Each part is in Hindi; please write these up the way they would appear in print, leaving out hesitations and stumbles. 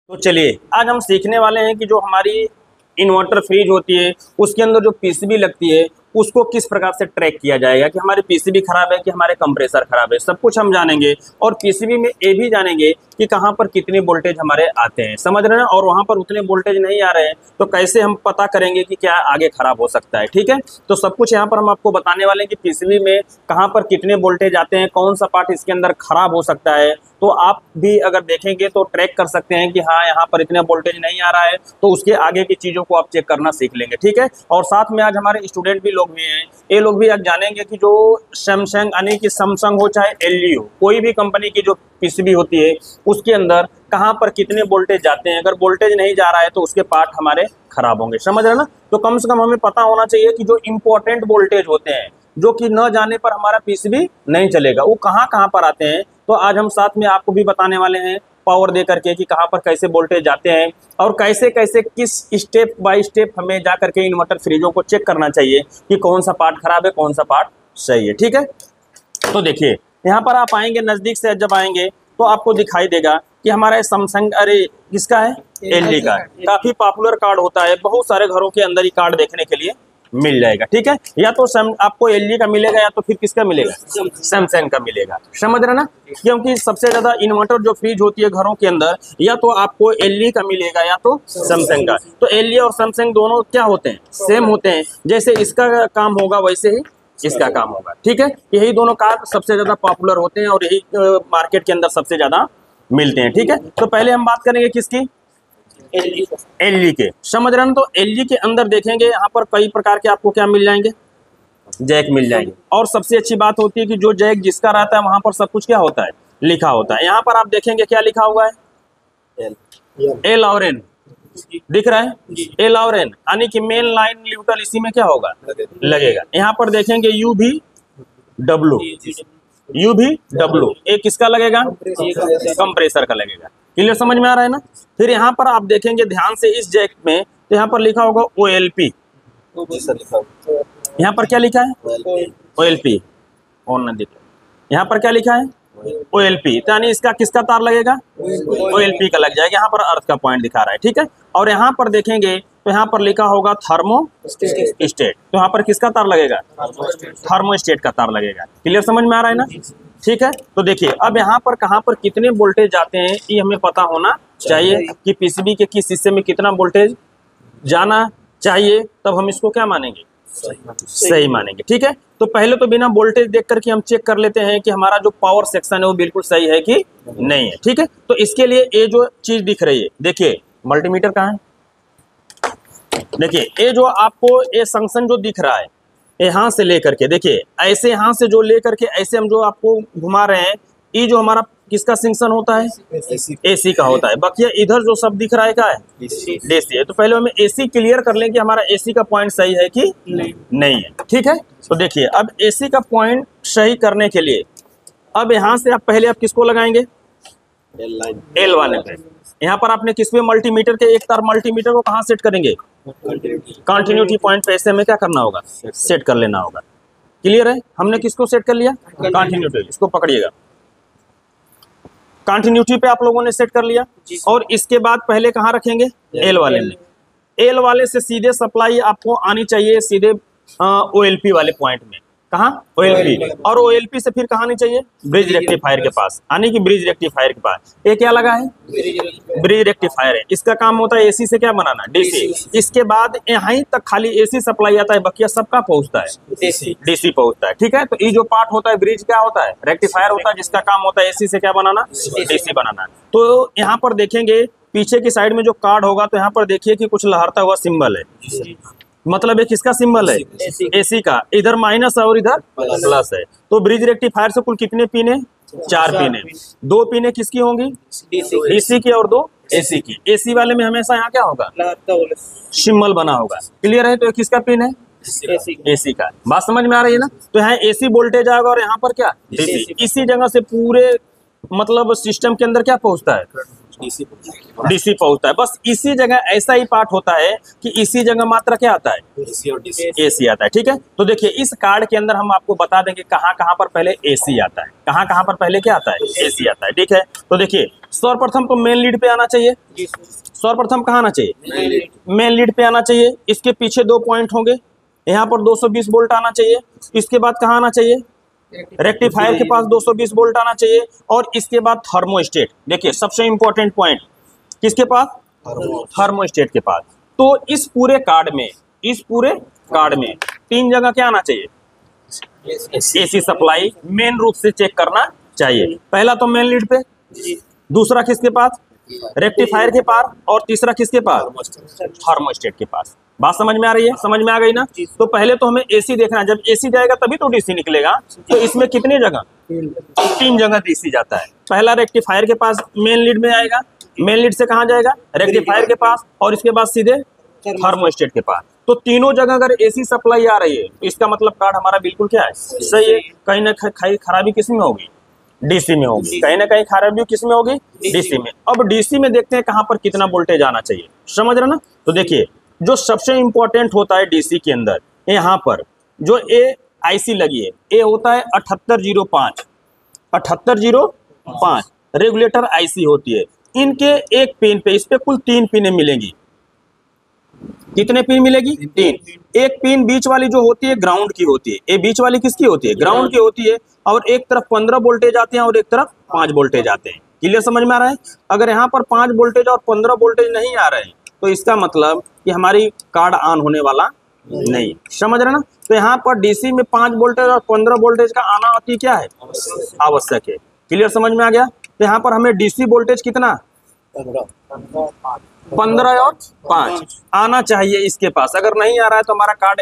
तो चलिए आज हम सीखने वाले हैं कि जो हमारी इन्वर्टर फ्रीज होती है उसके अंदर जो पीसीबी लगती है उसको किस प्रकार से ट्रैक किया जाएगा कि हमारी पीसीबी खराब है कि हमारे कंप्रेसर खराब है, सब कुछ हम जानेंगे। और पीसीबी में ये भी जानेंगे कि कहाँ पर कितने वोल्टेज हमारे आते हैं, समझ रहे हैं, और वहाँ पर उतने वोल्टेज नहीं आ रहे हैं तो कैसे हम पता करेंगे कि क्या आगे खराब हो सकता है। ठीक है, तो सब कुछ यहाँ पर हम आपको बताने वाले हैं कि पीसीबी में कहाँ पर कितने वोल्टेज आते हैं, कौन सा पार्ट इसके अंदर खराब हो सकता है। तो आप भी अगर देखेंगे तो ट्रैक कर सकते हैं कि हाँ यहाँ पर इतना वोल्टेज नहीं आ रहा है, तो उसके आगे की चीज़ों को आप चेक करना सीख लेंगे। ठीक है, और साथ में आज हमारे स्टूडेंट भी लोग भी हैं, ये लोग भी आज जानेंगे कि जो सैमसंग यानी कि सैमसंग हो चाहे एलजी हो, कोई भी कंपनी की जो पीसीबी होती है उसके अंदर कहाँ पर कितने वोल्टेज जाते हैं। अगर वोल्टेज नहीं जा रहा है तो उसके पार्ट हमारे खराब होंगे, समझ रहे ना। तो कम से कम हमें पता होना चाहिए कि जो इम्पोर्टेंट वोल्टेज होते हैं जो कि न जाने पर हमारा पीसीबी नहीं चलेगा, वो कहाँ कहाँ पर आते हैं। तो आज हम साथ में आपको भी बताने वाले हैं पावर दे करके कि कहाँ पर कैसे वोल्टेज जाते हैं और कैसे कैसे किस स्टेप बाय स्टेप हमें जा करके इन्वर्टर फ्रीजों को चेक करना चाहिए कि कौन सा पार्ट खराब है कौन सा पार्ट सही है। ठीक है, तो देखिए यहाँ पर आप आएंगे, नज़दीक से जब आएंगे तो आपको दिखाई देगा कि हमारा सैमसंग, अरे किसका है, एलजी का है। काफ़ी पॉपुलर कार्ड होता है, बहुत सारे घरों के अंदर ही कार्ड देखने के लिए मिल जाएगा। ठीक है, या तो आपको एलजी का मिलेगा या तो फिर किसका मिलेगा, सैमसंग का मिलेगा, समझ रहे ना। क्योंकि सबसे ज्यादा इन्वर्टर जो फ्रीज होती है घरों के अंदर या तो आपको एलजी का मिलेगा या तो सैमसंग का। तो एलजी और सैमसंग दोनों क्या होते हैं, सेम होते हैं, जैसे इसका काम होगा वैसे ही इसका काम होगा। ठीक है, यही दोनों कार्ड सबसे ज्यादा पॉपुलर होते हैं और यही मार्केट के अंदर सबसे ज्यादा मिलते हैं। ठीक है, तो पहले हम बात करेंगे किसकी, एलजी के, समझ रहे हैं। तो एलजी के अंदर देखेंगे यहाँ पर कई प्रकार के आपको क्या मिल जाएंगे, जैक मिल जाएंगे। और सबसे अच्छी बात होती है कि जो जैक जिसका रहता है वहां पर सब कुछ क्या होता है, लिखा होता है। यहाँ पर आप देखेंगे क्या लिखा हुआ है, एल और एन दिख रहा है, एल और एन, यानी कि मेन लाइन न्यूट्रल इसी में क्या होगा, लगेगा। यहाँ पर देखेंगे यू भी डब्लू, यू भी डब्लू, एक किसका लगेगा, कंप्रेसर का लगेगा। क्लियर, समझ में आ रहा है ना। फिर यहाँ पर आप देखेंगे ध्यान से इस जैक में, तो यहाँ पर लिखा होगा OLP। यहाँ पर क्या लिखा है, OLP, और न दिख, यहाँ पर क्या लिखा है, OLP, तो यानी इसका किसका तार लगेगा, OLP का लग जाएगा। यहाँ पर अर्थ का पॉइंट दिखा रहा है। ठीक है, और यहाँ पर देखेंगे तो यहाँ पर लिखा होगा थर्मो स्टेट, तो यहाँ पर किसका तार लगेगा, थर्मो स्टेट का तार लगेगा। क्लियर, समझ में आ रहा है ना। ठीक है, तो देखिए अब यहाँ पर कहाँ पर कितने वोल्टेज जाते हैं ये हमें पता होना चाहिए कि पीसीबी के किस हिस्से में कितना वोल्टेज जाना चाहिए, तब हम इसको क्या मानेंगे, सही मानेंगे। ठीक है, तो पहले तो बिना वोल्टेज देख करके हम चेक कर लेते हैं कि हमारा जो पावर सेक्शन है वो बिल्कुल सही है कि नहीं है। ठीक है, तो इसके लिए ये जो चीज दिख रही है, देखिए मल्टीमीटर कहाँ है, देखिए ये जो आपको ये जंक्शन जो दिख रहा है यहाँ से लेकर के, देखिए ऐसे यहाँ से जो लेकर के ऐसे हम जो आपको घुमा रहे हैं, ये जो हमारा किसका जंक्शन होता है, एसी का होता है। बाकी इधर जो सब दिख रहा है क्या है, डीसी है। तो पहले हमें एसी क्लियर कर लें कि हमारा एसी का पॉइंट सही है कि नहीं है। ठीक है, तो देखिए अब एसी का पॉइंट सही करने के लिए अब यहाँ से आप पहले आप किसको लगाएंगे, एल वाले पे। यहाँ पर आपने किस पे, मल्टीमीटर के एक तार मल्टीमीटर को कहाँ सेट करेंगे, कंटिन्यूटी पॉइंट पे ऐसे में क्या करना होगा, सेट कर लेना होगा। क्लियर है, हमने किसको सेट कर लिया, कंटिन्यूटी, इसको पकड़िएगा, कंटिन्यूटी पे आप लोगों ने सेट कर लिया। और इसके बाद पहले कहाँ रखेंगे, एल वाले में, एल वाले से सीधे सप्लाई आपको आनी चाहिए सीधे OLP वाले पॉइंट में, कहाँ, OLP, और OLP से फिर कहाँ आनी चाहिए, ब्रिज रेक्टिफायर के पास, यानी कि ब्रिज रेक्टिफायर के पास। ये क्या लगा है, ब्रिज रेक्टिफायर है, इसका काम होता है एसी से क्या बनाना, डीसी। इसके बाद यहीं तक खाली एसी सप्लाई आता है, बकिया सबका पहुंचता है डीसी पहुंचता है। ठीक है, तो ये जो पार्ट होता है ब्रिज क्या होता है, रेक्टिफायर होता है, जिसका काम होता है एसी से क्या बनाना, डीसी बनाना। तो यहाँ पर देखेंगे पीछे की साइड में जो कार्ड होगा, तो यहाँ पर देखिए कि कुछ लहरता हुआ सिंबल है, मतलब ये किसका सिंबल है, एसी का, इधर माइनस है और इधर प्लस है। तो ब्रिज रेक्टिफायर से कुल कितने पिन है, 4 पिन है, 2 पिन किसकी होंगी, डीसी की और 2 एसी की। एसी वाले में हमेशा यहाँ क्या होगा, सिंबल बना होगा। क्लियर है, तो ये किसका पिन है, एसी का। बात समझ में आ रही है ना। तो यहाँ एसी वोल्टेज आएगा और यहाँ पर क्या, डीसी। इसी जगह से पूरे मतलब सिस्टम के अंदर क्या पहुंचता है, डीसी पहुंचता है। बस इसी जगह ऐसा ही पार्ट होता है कि इसी जगह मात्र क्या आता है, एसी आता है। ठीक है, तो देखिए इस कार्ड के अंदर हम आपको बता देंगे कहाँ कहाँ पर पहले एसी आता है, कहाँ कहाँ पर पहले क्या आता है, एसी आता है। ठीक है, तो देखिए सर्वप्रथम तो मेन लीड पे आना चाहिए। सर्वप्रथम कहाँ आना चाहिए, मेन लीड पे आना चाहिए। इसके पीछे 2 पॉइंट होंगे, यहाँ पर 220 वोल्ट आना चाहिए। इसके बाद कहाँ आना चाहिए, रेक्टिफायर के पास 220 वोल्ट आना चाहिए। और इसके बाद थर्मोस्टेट, देखिए सबसे इंपॉर्टेंट पॉइंट किसके पास, थर्मोस्टेट के पास। तो इस पूरे कार्ड में 3 जगह क्या आना चाहिए, एसी सप्लाई मेन रूप से चेक करना चाहिए। पहला तो मेन लीड पे, दूसरा किसके पास, रेक्टिफायर के पास, और तीसरा किसके पास, थर्मोस्टेट के पास। बात समझ में आ रही है, समझ में आ गई ना। तो पहले तो हमें एसी देखना है, जब एसी जाएगा तभी तो डीसी निकलेगा। तो इसमें कितने जगह, 3 जगह डीसी जाता है। पहला रेक्टिफायर के पास मेन लीड में आएगा, मेन लीड से कहाँ जाएगा, रेक्टिफायर के पास, और इसके बाद सीधे थर्मोस्टेट के पास। तो तीनों जगह अगर एसी सप्लाई आ रही है तो इसका मतलब कार्ड हमारा बिल्कुल क्या है, सही है। कहीं ना कहीं खराबी किस में होगी, डीसी में होगी। कहीं ना कहीं खराबी किस में होगी, डीसी में। अब डीसी में देखते हैं कहाँ पर कितना वोल्टेज आना चाहिए, समझ रहे ना। तो देखिए जो सबसे इंपॉर्टेंट होता है डीसी के अंदर, यहाँ पर जो ए आईसी लगी है, ए होता है 7805, 7805 रेगुलेटर आईसी होती है। इनके एक पिन पे, इस पे कुल 3 पिनें मिलेंगी। कितने पिन मिलेगी, 3। एक पिन बीच वाली जो होती है ग्राउंड की होती है, ये बीच वाली किसकी होती है, ग्राउंड की होती है। और एक तरफ 15 वोल्टेज आते हैं और एक तरफ 5 वोल्टेज आते हैं। क्लियर, समझ में आ रहा है। अगर यहाँ पर 5 वोल्टेज और 15 वोल्टेज नहीं आ रहे हैं तो इसका मतलब कि हमारी कार्ड ऑन होने वाला नहीं, समझ रहे ना। तो यहाँ पर डीसी में 5 वोल्टेज और 15 वोल्टेज का आना अति क्या है, आवश्यक है। क्लियर, समझ में आ गया। तो यहाँ पर हमें डीसी वोल्टेज कितना, 15 और 5 आना चाहिए इसके पास। अगर नहीं आ रहा है तो हमारा कार्ड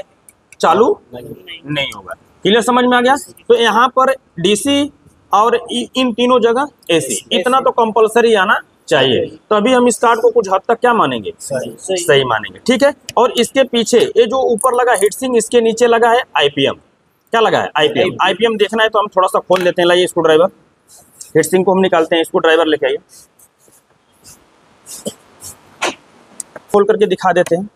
चालू नहीं होगा। क्लियर, समझ में आ गया। तो यहाँ पर डीसी और इन तीनों जगह एसी, इतना तो कंपलसरी आना चाहिए। तो अभी हम इस कार्ड को कुछ हद तक क्या मानेंगे, सही मानेंगे। ठीक है, और इसके पीछे ये जो ऊपर लगा हीटसिंग, इसके नीचे लगा है आईपीएम। क्या लगा है, आईपीएम। आईपीएम देखना है तो हम थोड़ा सा खोल लेते हैं। लाइए स्क्रू ड्राइवर, हीटसिंग को हम निकालते हैं। स्क्रू ड्राइवर लेके आइए, खोल करके दिखा देते हैं।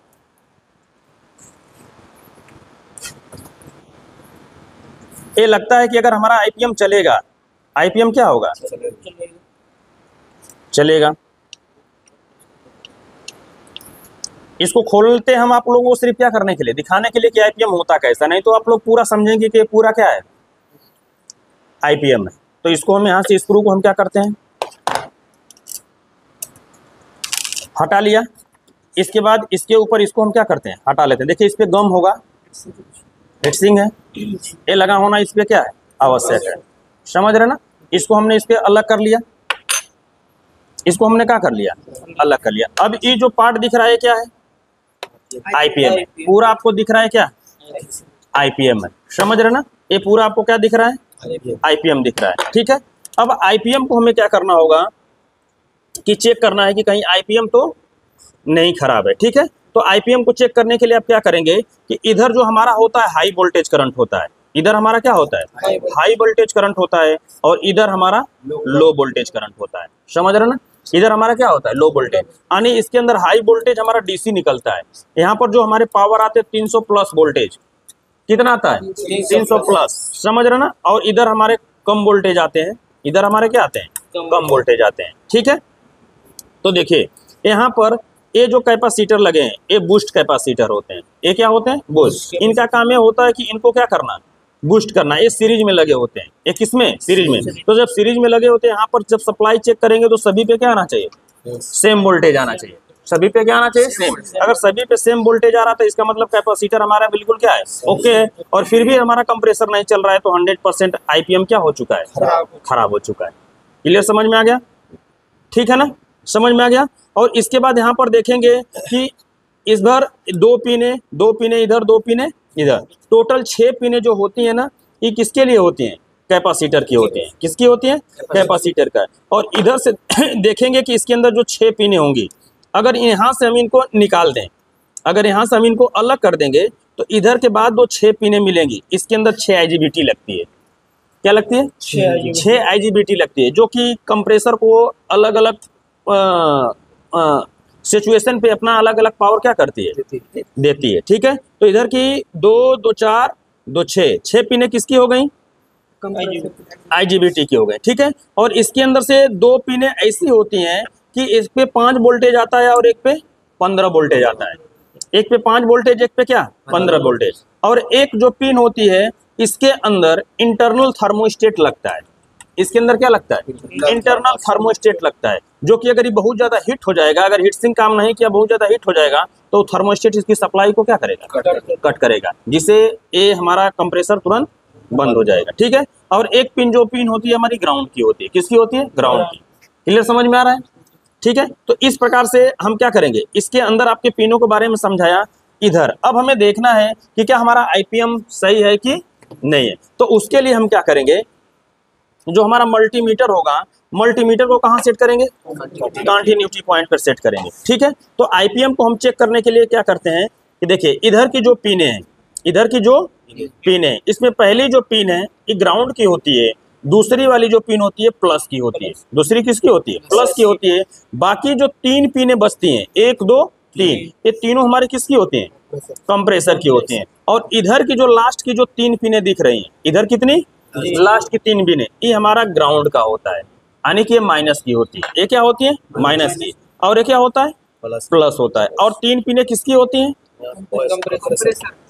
ये लगता है कि अगर हमारा आईपीएम चलेगा, आईपीएम क्या होगा, चलेगा। इसको खोलते हम आप लोगों को सिर्फ क्या करने के लिए, दिखाने के लिए कि आईपीएम होता कैसा। नहीं तो आप लोग पूरा समझेंगे कि पूरा क्या है, आईपीएम है। तो इसको हम यहाँ से स्क्रू को हम क्या करते हैं, हटा लिया। इसके बाद इसके ऊपर इसको हम क्या करते हैं, हटा लेते हैं। देखिए इस पे गम होगा, हीटसिंग है, ये लगा होना इस पे क्या है, आवश्यक है। समझ रहे ना। इसको हमने इस पे अलग कर लिया, इसको हमने क्या कर लिया, अलग कर लिया। अब ये जो पार्ट दिख रहा है क्या है, आईपीएम है। पूरा आपको दिख रहा है क्या, आईपीएम है। समझ रहे ना। ये पूरा आपको क्या दिख रहा है, आईपीएम दिख रहा है। ठीक है, अब आईपीएम को हमें क्या करना होगा कि चेक करना है कि कहीं आईपीएम तो नहीं खराब है। ठीक है, तो आईपीएम को चेक करने के लिए आप क्या करेंगे कि इधर जो हमारा होता है हाई वोल्टेज करंट होता है, इधर हमारा क्या होता है, हाई वोल्टेज करंट होता है, और इधर हमारा लो वोल्टेज करंट होता है। समझ रहे ना। इधर हमारा क्या होता है, लो वोल्टेज, यानी इसके अंदर हाई वोल्टेज हमारा डीसी निकलता है। यहाँ पर जो हमारे पावर आते हैं 300 प्लस वोल्टेज, कितना आता है, 300 प्लस। समझ रहे ना। और इधर हमारे कम वोल्टेज आते हैं, इधर हमारे क्या आते हैं, कम वोल्टेज आते हैं। ठीक है, तो देखिए यहाँ पर ये जो कैपेसिटर लगे हैं ये बूस्ट कैपेसिटर होते हैं। ये क्या होते हैं, बूस्ट। इनका काम ये होता है कि इनको क्या करना, बूस्ट करना। ये सीरीज में लगे होते हैं। ये किसमें, सीरीज में। तो जब सीरीज में लगे होते हैं, यहाँ पर जब सप्लाई चेक करेंगे तो सभी पे क्या आना चाहिए, सेम वोल्टेज आना चाहिए। सभी पे क्या आना चाहिए, सेम। अगर सभी पे सेम वोल्टेज आ रहा था इसका मतलब कैपेसिटर हमारा बिल्कुल क्या है, ओके है। और फिर भी हमारा कंप्रेसर नहीं चल रहा है तो 100% आईपीएम क्या हो चुका है, खराब हो चुका है। क्लियर, समझ में आ गया। ठीक है ना, समझ में आ गया। और इसके बाद यहाँ पर देखेंगे कि इधर 2 पिने, 2 पिने इधर, 2 पिने इधर, टोटल 6 पिने जो होती है ना, ये किसके लिए होती हैं, कैपेसिटर की होती हैं। किसकी होती हैं, कैपेसिटर का। और इधर से देखेंगे कि इसके अंदर जो 6 पिने होंगी, अगर यहाँ से हम इनको निकाल दें, अगर यहाँ से हम इनको अलग कर देंगे तो इधर के बाद जो 6 पिने मिलेंगी, इसके अंदर 6 IGBT लगती है। क्या लगती है, 6 IGBT लगती है, जो कि कंप्रेसर को अलग अलग सिचुएशन पे अपना अलग अलग पावर क्या करती है, देती है। ठीक है, तो इधर की 2 2 4 2 6 पिने किसकी हो गई, IGBT की हो गई। ठीक है, और इसके अंदर से 2 पिने ऐसी होती हैं कि इस पे 5 वोल्टेज आता है और एक पे 15 वोल्टेज आता है। एक पे 5 वोल्टेज, एक पे क्या 15 वोल्टेज। और एक जो पिन होती है इसके अंदर इंटरनल थर्मोस्टेट लगता है। इसके अंदर क्या लगता है, इंटरनल थर्मोस्टेट लगता है, जो कि अगर ये बहुत ज्यादा हीट हो जाएगा, अगर हीट सिंक काम नहीं किया, बहुत ज्यादा हीट हो जाएगा, तो थर्मोस्टेट इसकी सप्लाई को क्या करेगा, कट करेगा, जिससे ये हमारा कंप्रेसर तुरंत बंद हो जाएगा। ठीक है, और एक पिन जो पिन होती है हमारी ग्राउंड की होती है, किसकी होती है, ग्राउंड की। क्लियर, समझ में आ रहा है। ठीक है, तो इस प्रकार से हम क्या करेंगे, इसके अंदर आपके पिनों के बारे में समझाया। इधर अब हमें देखना है कि क्या हमारा आईपीएम सही है कि नहीं है। तो उसके लिए हम क्या करेंगे, जो हमारा मल्टीमीटर होगा, मल्टीमीटर को कहाँ सेट करेंगे, कंटिन्यूटी पॉइंट पर सेट करेंगे। ठीक है, तो आईपीएम को हम चेक करने के लिए क्या करते हैं कि देखिए इधर की जो पिन है, इधर की जो पिन है, इसमें पहली जो पिन है ये ग्राउंड की होती है, दूसरी वाली जो पिन होती है प्लस की होती है। दूसरी किसकी होती है, प्लस की होती है। बाकी जो 3 पिनें बचती हैं, 1 2 3, ये तीनों हमारी किसकी होती हैं, कंप्रेसर की होती हैं। और इधर की जो लास्ट की जो 3 पिनें दिख रही हैं, इधर कितनी, लास्ट की 3 पिनें, ये हमारा ग्राउंड का होता है, यानी कि ये माइनस की होती है। ये क्या होती है, माइनस की। और ये क्या होता है, प्लस होता है। और 3 पिनें किसकी होती हैं,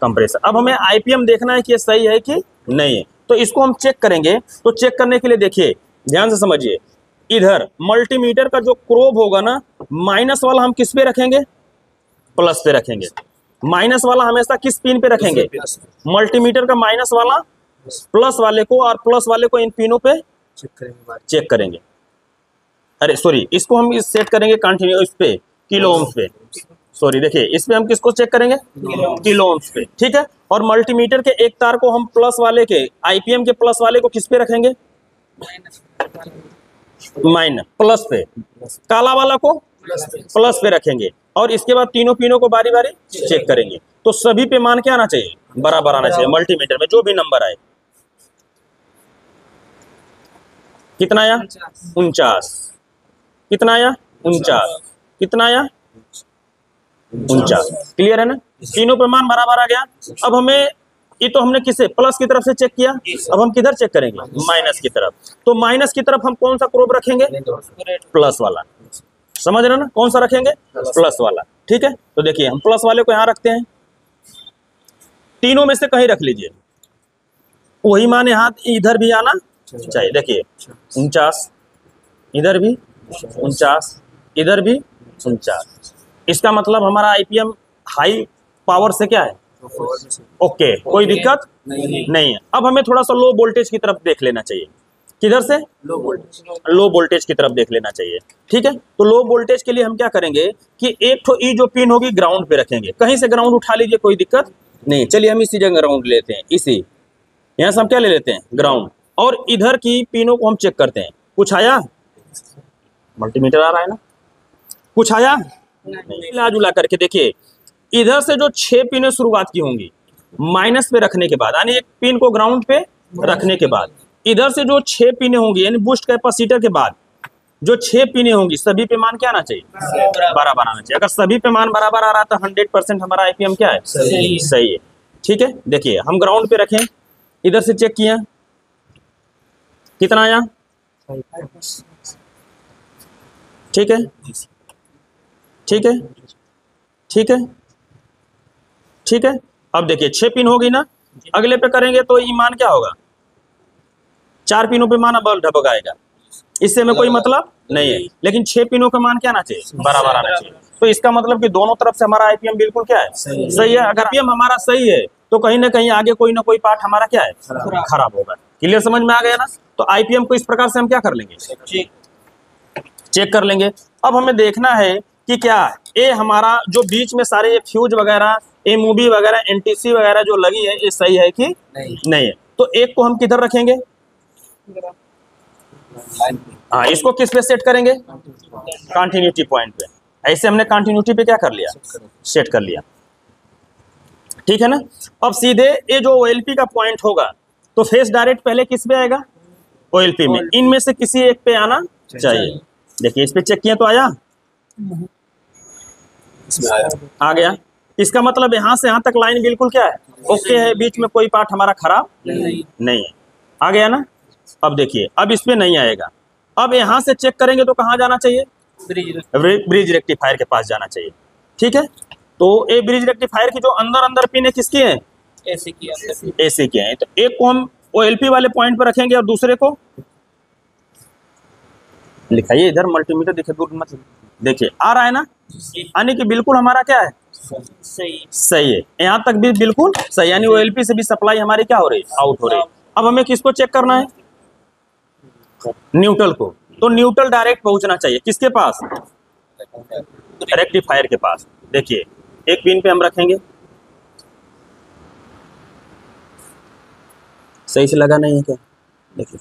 कंप्रेसर। अब हमें आईपीएम देखना है कि ये सही है कि नहीं है, तो इसको हम चेक करेंगे। तो चेक करने के लिए देखिए, ध्यान से समझिए, इधर मल्टीमीटर का जो क्रोब होगा ना, माइनस वाला हम किस पे रखेंगे, प्लस पे रखेंगे। माइनस वाला हमेशा किस पिन पे रखेंगे, मल्टीमीटर का माइनस वाला प्लस वाले को, और प्लस वाले को इन पिनों पे चेक करेंगे। अरे सॉरी, इसको हम इस सेट करेंगे कंटिन्यू इस पे, किलो ओम्स पे। सॉरी, देखिए इस पे हम किसको चेक करेंगे, किलो ओम्स पे। ठीक है, और मल्टीमीटर के एक तार को हम प्लस वाले के, आईपीएम के प्लस वाले को किस पे रखेंगे, माइनस प्लस पे, काला वाला को प्लस पे रखेंगे। और इसके बाद तीनों पिनों को बारी बारी चेक करेंगे। तो सभी पे मान क्या आना चाहिए, बराबर आना चाहिए। मल्टीमीटर में जो भी नंबर आए, कितना आया, 49, कितना आया, 49, कितना आया, 49। क्लियर है ना, तीनों पे मान बराबर आ गया। अब हमें ये तो हमने किसे, प्लस की तरफ से चेक किया, अब हम किधर चेक करेंगे, माइनस की तरफ। तो माइनस की तरफ हम कौन सा क्रोब रखेंगे, प्लस वाला। समझ रहे ना, कौन सा रखेंगे, प्लस वाला। ठीक है, तो देखिए हम प्लस वाले को यहाँ रखते हैं, तीनों में से कहीं रख लीजिए, वही मान यहाँ इधर भी आना चाहिए। देखिए 49, इधर भी 49, इधर भी 49। इसका मतलब हमारा आईपीएम हाई पावर से क्या है, ओके, कोई दिक्कत नहीं है। अब हमें थोड़ा सा लो वोल्टेज की तरफ देख लेना चाहिए। किधर से, लो वोल्टेज की तरफ देख लेना चाहिए। ठीक है, तो लो वोल्टेज के लिए हम क्या करेंगे कि एक तो ई जो पिन होगी ग्राउंड पे रखेंगे। कहीं से ग्राउंड उठा लीजिए, कोई दिक्कत नहीं। चलिए हम इसी जगह ग्राउंड लेते हैं, इसी यहाँ से हम क्या ले लेते हैं, ग्राउंड। और इधर की पिनों को हम चेक करते हैं। कुछ आया, मल्टीमीटर आ रहा है ना, कुछ आया नहीं। मिला जुला करके देखिए, इधर से जो 6 पिनें शुरुआत की होंगी माइनस पे रखने के बाद, यानी एक पिन को ग्राउंड पे रखने के बाद, इधर से जो 6 पिनें होंगी, यानी बूस्ट कैपेसिटर के बाद जो 6 पिनें होंगी, सभी पे मान क्या आना चाहिए, बराबर आना चाहिए। अगर सभी पे मान बराबर आ रहा तो 100% हमारा आईपीएम क्या है, सही है। ठीक है, देखिए हम ग्राउंड पे रखें, इधर से चेक किया, कितना आया, ठीक है, ठीक है, ठीक है, ठीक है। अब देखिए 6 पिन होगी ना, अगले पे करेंगे तो ये मान क्या होगा, 4 पिनों पे मान अब ढबक आएगा। इससे में कोई मतलब नहीं है, लेकिन 6 पिनों का मान क्या आना चाहिए, बराबर आना चाहिए। तो इसका मतलब कि दोनों तरफ से हमारा आईपीएम बिल्कुल क्या है, सही है। अगर आईपीएम हमारा सही है तो कहीं ना कहीं आगे कोई ना कोई पार्ट हमारा क्या है, खराब होगा। क्लियर, समझ में आ गया ना। तो आईपीएम को इस प्रकार से हम क्या कर लेंगे, चेक कर लेंगे। अब हमें देखना है कि क्या ये हमारा जो बीच में सारे फ्यूज वगैरह, एमओबी वगैरह, एनटीसी वगैरह जो लगी है, ये सही है कि नहीं है। तो एक को हम किधर रखेंगे, हाँ, इसको किस पे सेट करेंगे, कंटिन्यूटी पॉइंट पे। ऐसे हमने कंटिन्यूटी पे क्या कर लिया, सेट कर लिया। ठीक है ना। अब सीधे ये जो ओएलपी का पॉइंट होगा, तो फेस डायरेक्ट पहले किस पे आएगा, ओएलपी में। इनमें से किसी एक पे आना चाहिए। देखिए इस पे चेक किया तो आया, इसमें आया। आ गया। इसका मतलब यहाँ से यहाँ तक लाइन बिल्कुल क्या है, ओके है, बीच में कोई पार्ट हमारा खराब नहीं है। आ गया ना। अब देखिए अब इस पे नहीं आएगा। अब यहाँ से चेक करेंगे तो कहाँ जाना चाहिए, ब्रिज रेक्टिफायर के पास जाना चाहिए। ठीक है, तो ये ब्रिज रेक्टिफायर की जो अंदर अंदर पिन है किसकी है, एसी की एसी के हैं। तो एक को हम ओएलपी वाले पॉइंट पर रखेंगे और दूसरे को लिखाइए इधर, मल्टीमीटर दिखे दूर मत, देखिए आ रहा है ना, यानी कि बिल्कुल हमारा क्या है, सही है। यहाँ तक भी बिल्कुल सही, यानी ओएलपी से भी सप्लाई हमारी क्या हो रही है, आउट हो रही है। अब हमें किसको चेक करना है, न्यूट्रल को। तो न्यूट्रल डायरेक्ट पहुंचना चाहिए किसके पास, रेक्टिफायर के पास। देखिए एक पिन पे हम रखेंगे, सही से लगा नहीं है क्या, देखिए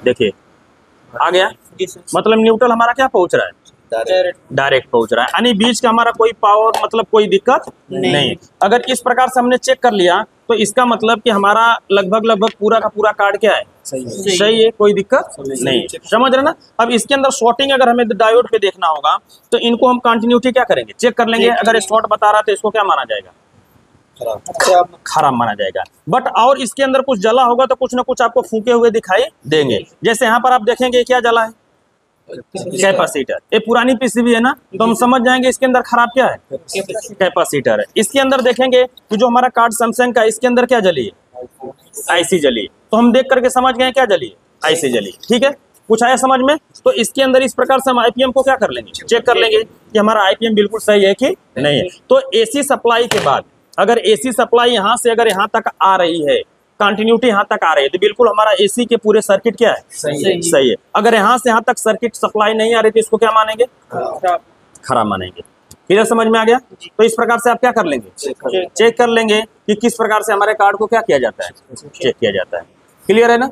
देखिए आ गया। मतलब न्यूट्रल हमारा क्या पहुंच रहा है, डायरेक्ट पहुंच रहा है, यानी बीच का हमारा कोई पावर मतलब कोई दिक्कत नहीं। अगर इस प्रकार से हमने चेक कर लिया तो इसका मतलब कि हमारा लगभग पूरा का पूरा कार्ड क्या है, सही है, कोई दिक्कत नहीं। समझ रहे ना। अब इसके अंदर शॉर्टिंग अगर हमें डायोड पे देखना होगा तो इनको हम कंटिन्यूटी क्या करेंगे, चेक कर लेंगे। अगर शॉर्ट बता रहा तो इसको क्या माना जाएगा, खराब माना जाएगा। बट और इसके अंदर कुछ जला होगा तो कुछ ना कुछ आपको फूके हुए दिखाई देंगे। जैसे यहाँ पर आप देखेंगे क्या जला है, कैपेसिटर। ये पुरानी पीसीबी है ना, तो हम समझ जाएंगे इसके अंदर खराब क्या है, कैपेसिटर है। इसके अंदर देखेंगे कि जो हमारा कार्ड सैमसंग का, इसके अंदर क्या जली है, आईसी जली है। तो हम देख करके समझ गए क्या जली है, आईसी जली। ठीक है, कुछ आया समझ में। तो इसके अंदर इस प्रकार से हम आईपीएम को क्या कर लेंगे, चेक कर लेंगे कि हमारा आईपीएम बिल्कुल सही है कि नहीं है। तो एसी सप्लाई के बाद अगर एसी सप्लाई यहाँ से अगर यहाँ तक आ रही है, कंटिन्यूटी यहाँ तक आ रही है, तो बिल्कुल हमारा एसी के पूरे सर्किट क्या है, सही है। अगर यहाँ से यहाँ तक सर्किट सप्लाई नहीं आ रही तो इसको क्या मानेंगे, खराब मानेंगे। क्लियर, समझ में आ गया। तो इस प्रकार से आप क्या कर लेंगे, चेक कर लेंगे कि किस प्रकार से हमारे कार्ड को क्या किया जाता है, चेक किया जाता है। क्लियर है ना।